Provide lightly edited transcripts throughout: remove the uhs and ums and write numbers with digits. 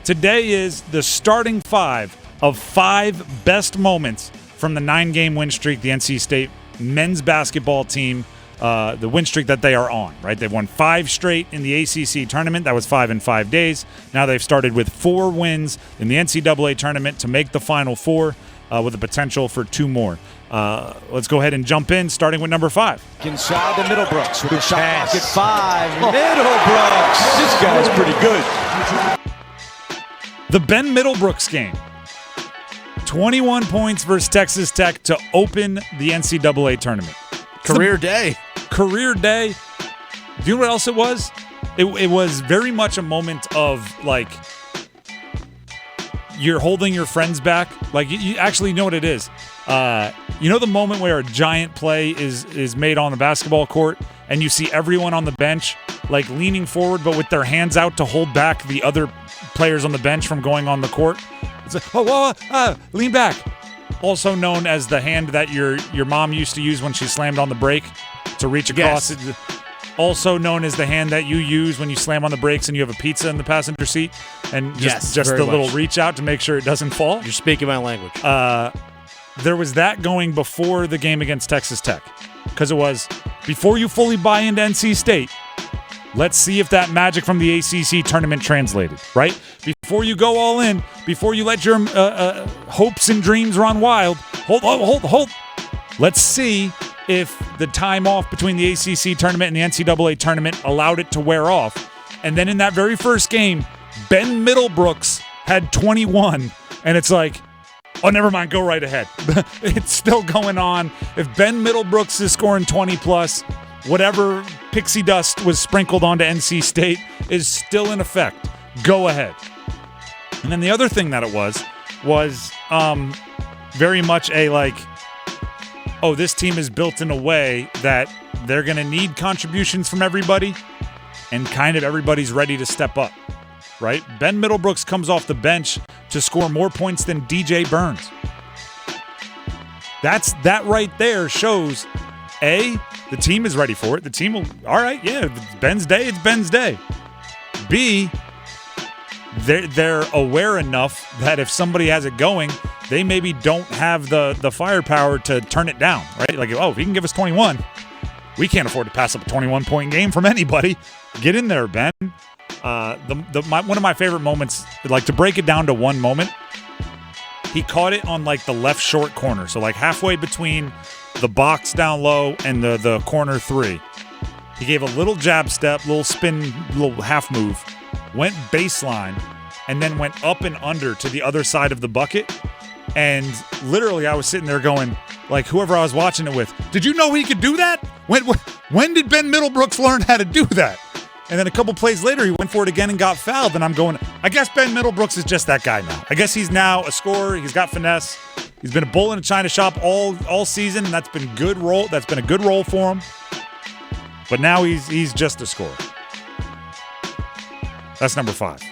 Today is the starting 5 of 5 best moments from the 9-game win streak the NC State men's basketball team, the win streak that they are on, right? They've won 5 straight in the ACC tournament. That was 5 in 5 days. Now they've started with 4 wins in the NCAA tournament to make the Final Four with the potential for 2 more. Let's go ahead and jump in, starting with number 5. Inside to Middlebrooks with a shot clock at 5. Middlebrooks. This guy's pretty good. The Ben Middlebrooks game. 21 points versus Texas Tech to open the NCAA tournament. Career day. Career day. Do you know what else it was? It was very much a moment of, like, you're holding your friends back. Like, you actually know what it is. You know the moment where a giant play is made on the basketball court and you see everyone on the bench, like, leaning forward but with their hands out to hold back the other players on the bench from going on the court? It's like, lean back. Also known as the hand that your mom used to use when she slammed on the brake to reach across. Yes. Also known as the hand that you use when you slam on the brakes and you have a pizza in the passenger seat, and just the little reach out to make sure it doesn't fall. You're speaking my language. There was that going before the game against Texas Tech, because it was before you fully buy into NC State. Let's see if that magic from the ACC tournament translated, right? Before you go all in, before you let your hopes and dreams run wild, hold. Let's see if the time off between the ACC tournament and the NCAA tournament allowed it to wear off. And then in that very first game, Ben Middlebrooks had 21, and it's like, oh, never mind, go right ahead. It's still going on. If Ben Middlebrooks is scoring 20+, whatever pixie dust was sprinkled onto NC State is still in effect. Go ahead. And then the other thing that it was very much a, like, oh, this team is built in a way that they're going to need contributions from everybody, and kind of everybody's ready to step up, right? Ben Middlebrooks comes off the bench to score more points than DJ Burns. That right there shows, A, the team is ready for it. The team will, all right, yeah, if it's Ben's day, it's Ben's day. B, they're aware enough that if somebody has it going, they maybe don't have the firepower to turn it down, right? Like, oh, if he can give us 21, we can't afford to pass up a 21-point game from anybody. Get in there, Ben. One of my favorite moments, like, to break it down to one moment, he caught it on, like, the left short corner, so, like, halfway between the box down low and the corner 3. He gave a little jab step, little spin, little half move, went baseline, and then went up and under to the other side of the bucket. And literally, I was sitting there going, like, whoever I was watching it with, did you know he could do that? When did Ben Middlebrooks learn how to do that? And then a couple plays later, he went for it again and got fouled. And I'm going, I guess Ben Middlebrooks is just that guy now. I guess he's now a scorer. He's got finesse. He's been a bull in a china shop all season, and that's been good role. That's been a good role for him. But now he's just a scorer. That's number 5.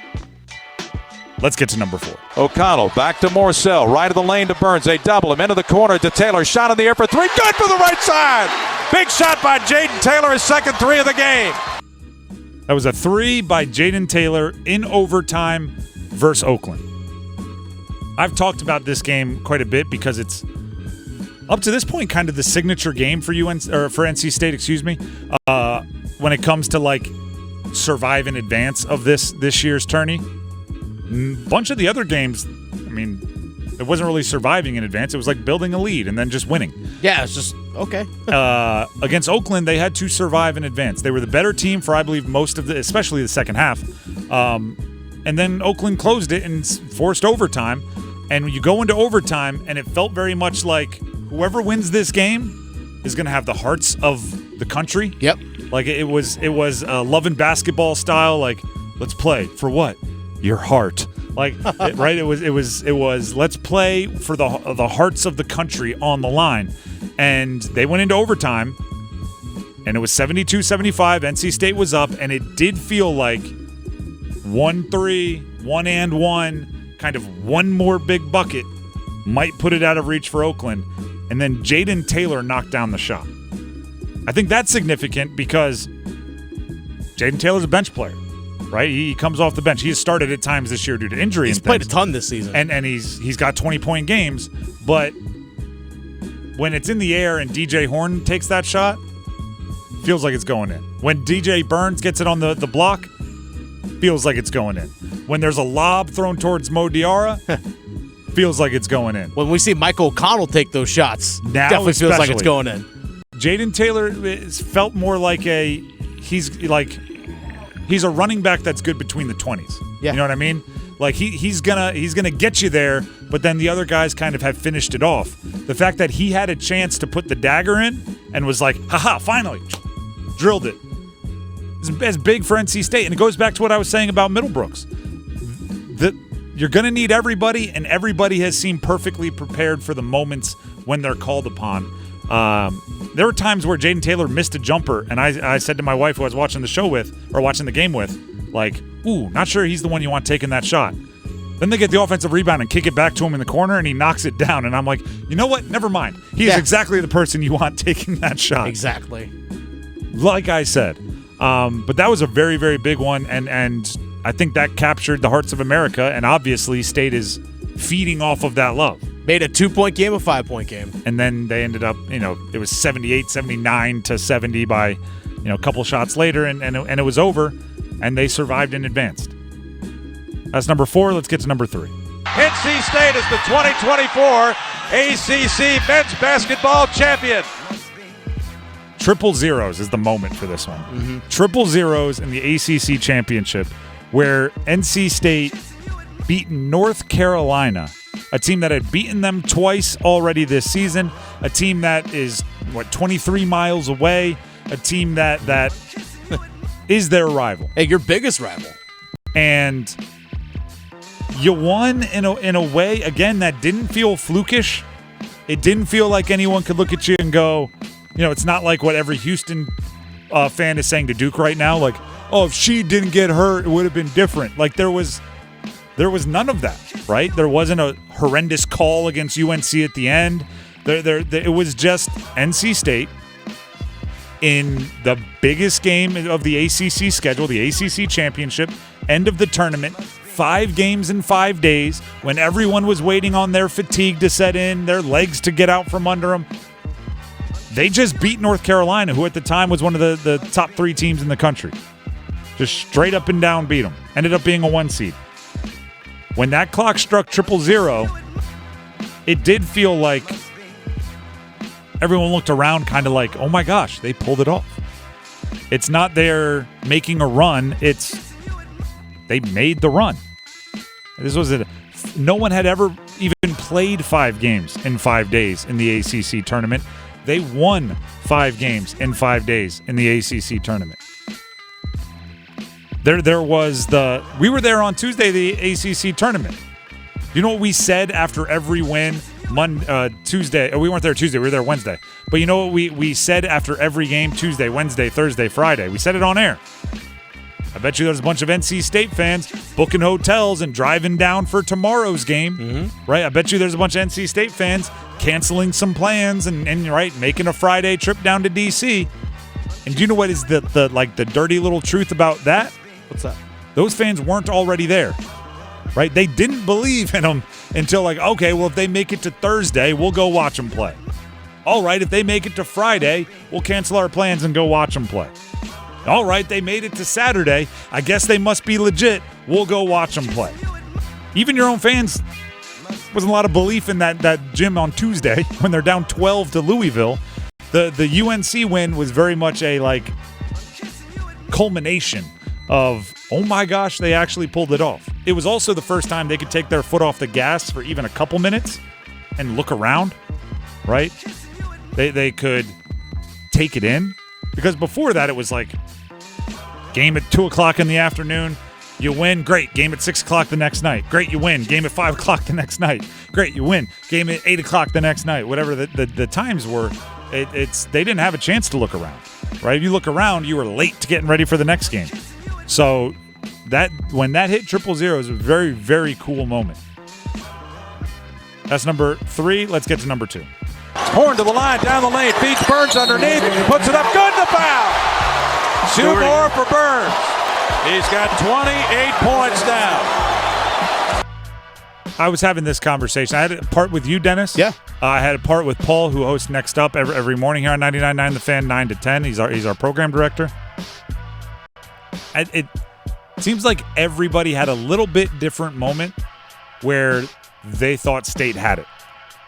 Let's get to number 4. Oconnell back to Morcell. Right of the lane to Burns. They double him into the corner to Taylor. Shot in the air for 3. Good for the right side. Big shot by Jayden Taylor. His second 3 of the game. That was a 3 by Jayden Taylor in overtime versus Oakland. I've talked about this game quite a bit because it's up to this point kind of the signature game for NC State, when it comes to, like, survive in advance of this year's tourney. Bunch of the other games, I mean, it wasn't really surviving in advance. It was like building a lead and then just winning. Yeah, it's just okay. Against Oakland, they had to survive in advance. They were the better team for, I believe, most of especially the second half. And then Oakland closed it and forced overtime. And when you go into overtime, and it felt very much like whoever wins this game is going to have the hearts of the country. Yep. Like, it was love and basketball style. Like, let's play for what? Your heart. Like, right? It was let's play for the hearts of the country on the line. And they went into overtime, and it was 72-75. NC State was up, and it did feel like 1-3, 1-1, kind of one more big bucket might put it out of reach for Oakland. And then Jayden Taylor knocked down the shot. I think that's significant because Jayden Taylor's a bench player. right? He comes off the bench. He has started at times this year due to injury. He's played a ton this season. And he's got 20-point games. But when it's in the air and DJ Horn takes that shot, feels like it's going in. When DJ Burns gets it on the block, feels like it's going in. When there's a lob thrown towards Mo Diarra, feels like it's going in. When we see Michael O'Connell take those shots, Now definitely feels like it's going in. Jayden Taylor felt more like he's a running back that's good between the 20s. Yeah. You know what I mean? Like he's gonna get you there, but then the other guys kind of have finished it off. The fact that he had a chance to put the dagger in and was like, haha, finally, drilled it. It's big for NC State, and it goes back to what I was saying about Middlebrooks. You're going to need everybody, and everybody has seemed perfectly prepared for the moments when they're called upon. There were times where Jayden Taylor missed a jumper, and I said to my wife who I was watching the show with, or watching the game with, like, ooh, not sure he's the one you want taking that shot. Then they get the offensive rebound and kick it back to him in the corner, and he knocks it down. And I'm like, you know what? Never mind. He is exactly the person you want taking that shot. Exactly. Like I said. But that was a very, very big one, and I think that captured the hearts of America, and obviously State is feeding off of that love. Made a 2-point game a 5-point game. And then they ended up, it was 78-79 to 70 by, a couple shots later, and it was over, and they survived and advanced. That's number 4. Let's get to number 3. NC State is the 2024 ACC Men's Basketball Champion. Triple zeros is the moment for this one. Mm-hmm. Triple zeros in the ACC Championship, where NC State beat North Carolina, a team that had beaten them twice already this season, a team that is, 23 miles away, a team that is their rival. Hey, your biggest rival. And you won in a way, again, that didn't feel flukish. It didn't feel like anyone could look at you and go, it's not like what every Houston fan is saying to Duke right now, like, oh, if she didn't get hurt, it would have been different. Like, there was none of that, right? There wasn't a horrendous call against UNC at the end. It was just NC State in the biggest game of the ACC schedule, the ACC Championship, end of the tournament, 5 games in 5 days, when everyone was waiting on their fatigue to set in, their legs to get out from under them. They just beat North Carolina, who at the time was one of the top 3 teams in the country. Just straight up and down beat them. Ended up being a 1 seed. When that clock struck 000, it did feel like everyone looked around kind of like, oh my gosh, they pulled it off. It's not they're making a run. It's they made the run. This was no one had ever even played 5 games in 5 days in the ACC tournament. They won 5 games in 5 days in the ACC tournament. There was we were there on Tuesday, the ACC tournament. You know what we said after every win Tuesday? We weren't there Tuesday, we were there Wednesday. But you know what we said after every game Tuesday, Wednesday, Thursday, Friday? We said it on air. I bet you there's a bunch of NC State fans booking hotels and driving down for tomorrow's game, right? I bet you there's a bunch of NC State fans canceling some plans and making a Friday trip down to D.C. And do you know what is the dirty little truth about that? What's that? Those fans weren't already there, right? They didn't believe in them until okay, well, if they make it to Thursday, we'll go watch them play. All right, if they make it to Friday, we'll cancel our plans and go watch them play. All right, they made it to Saturday. I guess they must be legit. We'll go watch them play. Even your own fans, wasn't a lot of belief in that gym on Tuesday when they're down 12 to Louisville. The UNC win was very much a culmination of, oh my gosh, they actually pulled it off. It was also the first time they could take their foot off the gas for even a couple minutes and look around, right? They could take it in. Because before that, it was like, game at 2 o'clock in the afternoon, you win, great. Game at 6 o'clock the next night, great, you win. Game at 5 o'clock the next night, great, you win. Game at 8 o'clock the next night, whatever the times were, they didn't have a chance to look around, right? If you look around, you were late to getting ready for the next game. So when that hit 000, it was a very, very cool moment. That's number 3. Let's get to number 2. Horn to the line, down the lane, beats Burns underneath, puts it up, good, the foul. 2 more for Burns. He's got 28 points now. I was having this conversation. I had a part with you, Dennis. Yeah. I had a part with Paul, who hosts Next Up every morning here on 99.9 The Fan, 9 to 10. He's our program director. It seems like everybody had a little bit different moment where they thought State had it.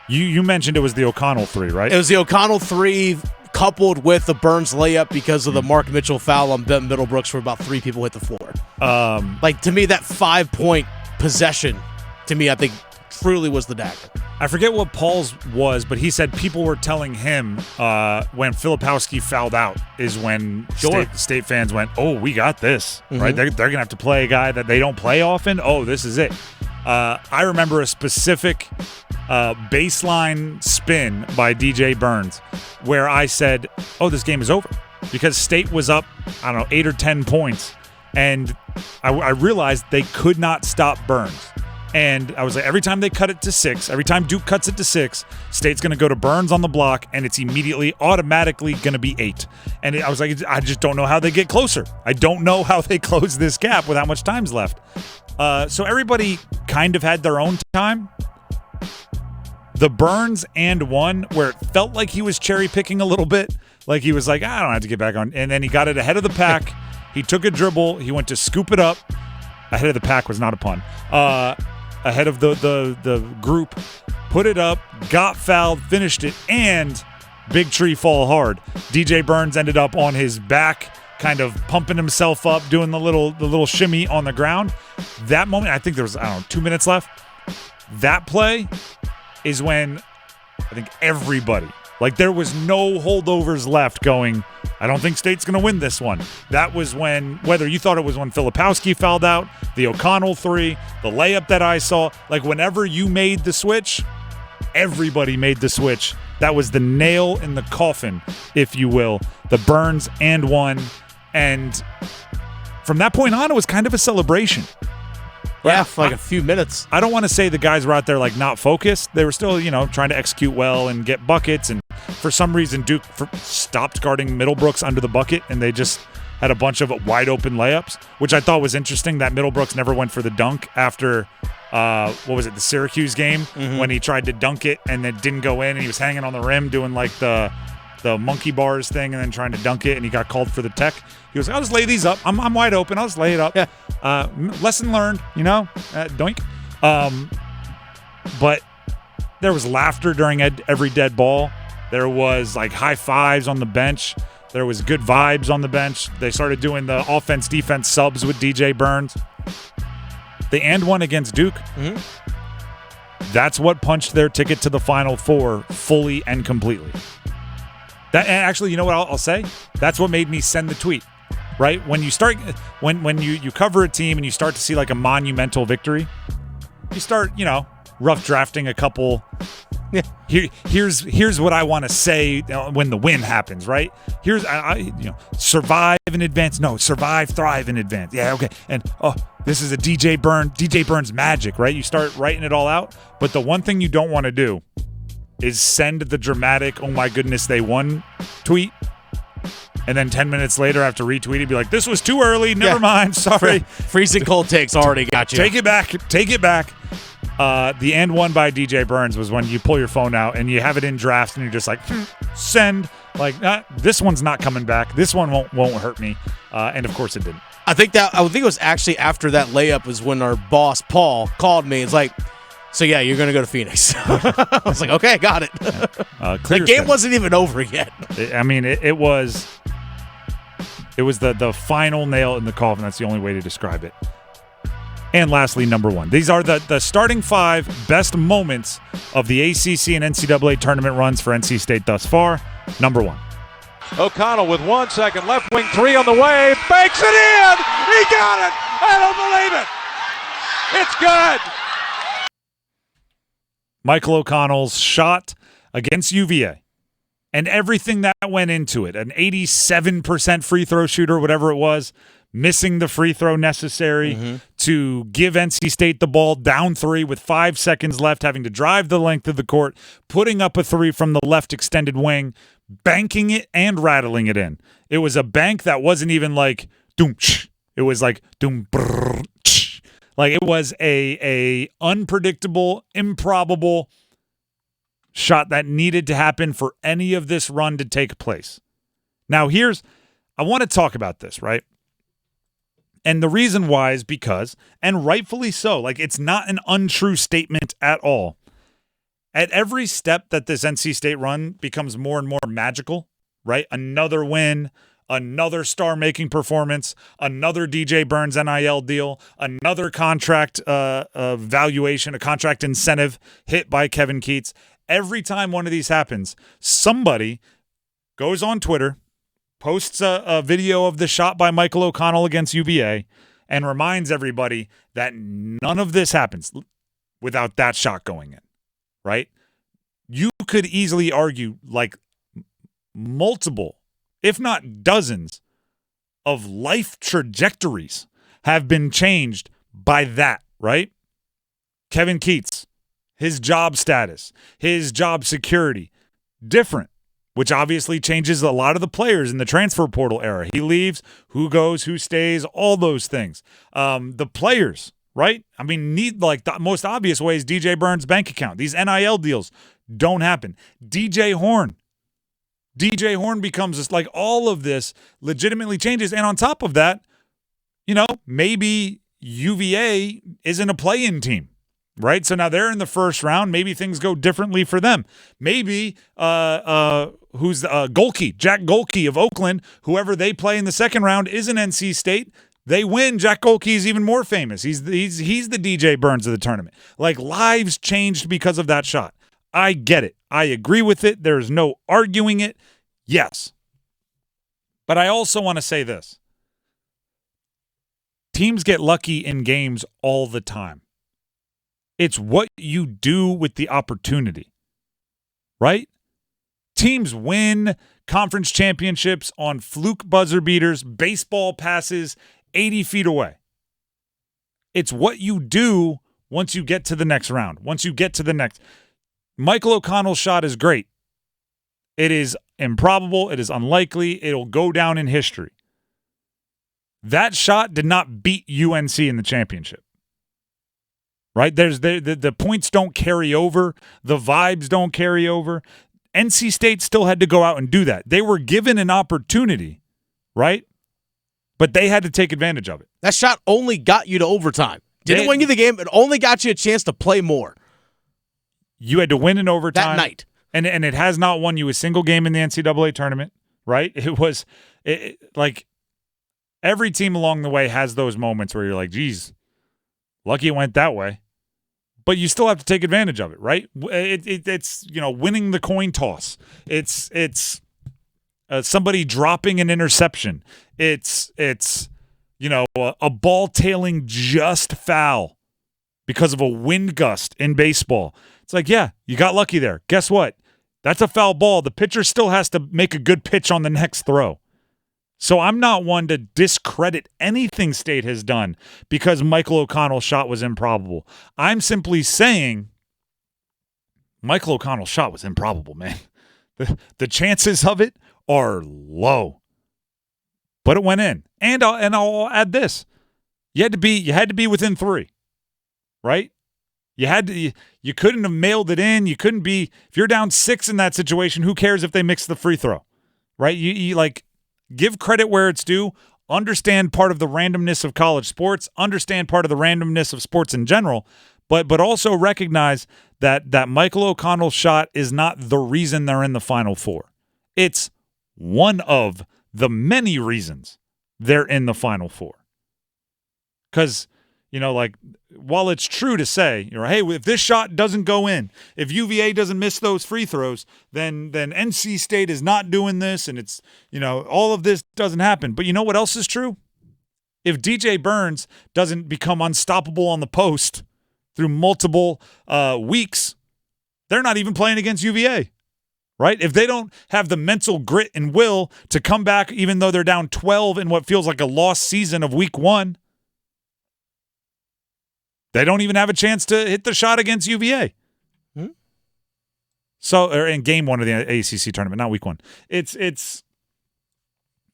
You mentioned it was the Oconnell three, right? It was the Oconnell three coupled with the Burns layup because of the Mark Mitchell foul on Ben Middlebrooks where about 3 people hit the floor. To me, that 5-point possession, to me, I think truly was the dagger. I forget what Paul's was, but he said people were telling him when Filipowski fouled out is when state fans went, oh, we got this, right? They're going to have to play a guy that they don't play often. Oh, this is it. I remember a specific baseline spin by DJ Burns where I said, oh, this game is over because State was up, 8 or 10 points. And I realized they could not stop Burns. And I was like, every time they cut it to 6, every time Duke cuts it to 6, State's going to go to Burns on the block, and it's immediately, automatically going to be 8. And I was like, I just don't know how they get closer. I don't know how they close this gap with how much time's left. So everybody kind of had their own time. The Burns and one where it felt like he was cherry picking a little bit. Like he was like, I don't have to get back on. And then he got it ahead of the pack. He took a dribble. He went to scoop it up. Ahead of the pack was not a pun. Ahead of the group, put it up, got fouled, finished it, and big tree fall hard. DJ Burns ended up on his back, kind of pumping himself up, doing the little shimmy on the ground. That moment, I think there was 2 minutes left. That play is when I think everybody, there was no holdovers left going, I don't think State's going to win this one. That was when, whether you thought it was when Filipowski fouled out, the Oconnell three, the layup that I saw, whenever you made the switch, everybody made the switch. That was the nail in the coffin, if you will. The Burns and one. And from that point on, it was kind of a celebration. Yeah, for a few minutes. I don't want to say the guys were out there not focused. They were still, trying to execute well and get buckets. And for some reason, Duke stopped guarding Middlebrooks under the bucket, and they just had a bunch of wide open layups, which I thought was interesting that Middlebrooks never went for the dunk after, the Syracuse game when he tried to dunk it and it didn't go in, and he was hanging on the rim doing the monkey bars thing and then trying to dunk it, and he got called for the tech. He was like, I'll just lay these up. I'm wide open. I'll just lay it up. Yeah. Lesson learned, doink. But there was laughter during every dead ball. There was high fives on the bench. There was good vibes on the bench. They started doing the offense-defense subs with DJ Burns. The and one against Duke. That's what punched their ticket to the Final Four fully and completely. And actually, you know what I'll say? That's what made me send the tweet, right? When you start, when you cover a team and you start to see a monumental victory, you start, rough drafting a couple. Yeah. Here's what I want to say when the win happens, right? Here's survive in advance. No, survive, thrive in advance. Yeah, okay. And this is a DJ Burns magic, right? You start writing it all out, but the one thing you don't want to do is send the dramatic, oh my goodness, they won tweet. And then 10 minutes later, after retweet it, be like, this was too early. Never mind. Sorry. Freezing cold takes already got you. Take it back. The and one by DJ Burns was when you pull your phone out and you have it in draft and you're just like, send. This one's not coming back. This one won't hurt me. And of course it didn't. I think it was actually after that layup was when our boss, Paul, called me. It's like, so yeah, you're going to go to Phoenix. I was like, okay, got it. The game wasn't even over yet. It was the final nail in the coffin. That's the only way to describe it. And lastly, number one. These are the starting 5 best moments of the ACC and NCAA tournament runs for NC State thus far. Number 1. Oconnell with 1 second, left wing 3 on the way, banks it in! He got it! I don't believe it! It's good! Michael O'Connell's shot against UVA and everything that went into it. An 87% free throw shooter, whatever it was, missing the free throw necessary to give NC State the ball down 3 with 5 seconds left, having to drive the length of the court, putting up a 3 from the left extended wing, banking it and rattling it in. It was a bank that wasn't even like doom. It was like doom, brrr, tsh. Like it was a unpredictable, improbable shot that needed to happen for any of this run to take place. Now I want to talk about this, right? And the reason why is because, and rightfully so, like it's not an untrue statement at all. At every step that this NC State run becomes more and more magical, right? Another win, another star-making performance, another DJ Burns NIL deal, another contract valuation, a contract incentive hit by Kevin Keats. Every time one of these happens, somebody goes on Twitter, posts a video of the shot by Michael Oconnell against UVA, and reminds everybody that none of this happens without that shot going in, right? You could easily argue like multiple, if not dozens, of life trajectories have been changed by that, right? Kevin Keats, his job status, his job security, different, which obviously changes a lot of the players in the transfer portal era. He leaves, who goes, who stays, all those things. The players, right? I mean, the most obvious way is DJ Burns' bank account. These NIL deals don't happen. DJ Horn becomes this, like all of this legitimately changes. And on top of that, maybe UVA isn't a play-in team. Right? So now they're in the first round. Maybe things go differently for them. Maybe who's Golke, Jack Golke of Oakland, whoever they play in the second round is an NC State. They win. Jack Golke is even more famous. He's the DJ Burns of the tournament. Like lives changed because of that shot. I get it. I agree with it. There's no arguing it. Yes. But I also want to say this. Teams get lucky in games all the time. It's what you do with the opportunity, right? Teams win conference championships on fluke buzzer beaters, baseball passes 80 feet away. It's what you do once you get to the next round, once you get to the next. Michael O'Connell's shot is great. It is improbable. It is unlikely. It'll go down in history. That shot did not beat UNC in the championship. Right? The points don't carry over. The vibes don't carry over. NC State still had to go out and do that. They were given an opportunity, right? But they had to take advantage of it. That shot only got you to overtime. Didn't win you the game. It only got you a chance to play more. You had to win in overtime. That night. And it has not won you a single game in the NCAA tournament, right? It was like every team along the way has those moments where you're like, geez, lucky it went that way. But you still have to take advantage of it, right? It's winning the coin toss. It's somebody dropping an interception. It's a ball tailing just foul because of a wind gust in baseball. It's like, yeah, you got lucky there. Guess what? That's a foul ball. The pitcher still has to make a good pitch on the next throw. So I'm not one to discredit anything State has done because Michael O'Connell's shot was improbable. I'm simply saying Michael O'Connell's shot was improbable, man. The chances of it are low. But it went in. And I'll add this. You had to be within 3. Right? You couldn't have mailed it in. You couldn't be, if you're down 6 in that situation, who cares if they mix the free throw? Right? You give credit where it's due. Understand part of the randomness of college sports. Understand part of the randomness of sports in general. But also recognize that Michael O'Connell's shot is not the reason they're in the Final Four. It's one of the many reasons they're in the Final Four. Because, while it's true to say, hey, if this shot doesn't go in, if UVA doesn't miss those free throws, then NC State is not doing this, and it's, all of this doesn't happen. But you know what else is true? If DJ Burns doesn't become unstoppable on the post through multiple weeks, they're not even playing against UVA, right? If they don't have the mental grit and will to come back, even though they're down 12 in what feels like a lost season of week 1, they don't even have a chance to hit the shot against UVA. So, or in game 1 of the ACC tournament, not week 1. It's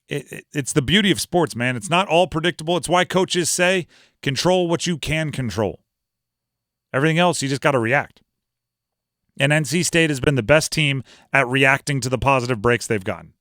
it's the beauty of sports, man. It's not all predictable. It's why coaches say control what you can control. Everything else, you just got to react. And NC State has been the best team at reacting to the positive breaks they've gotten.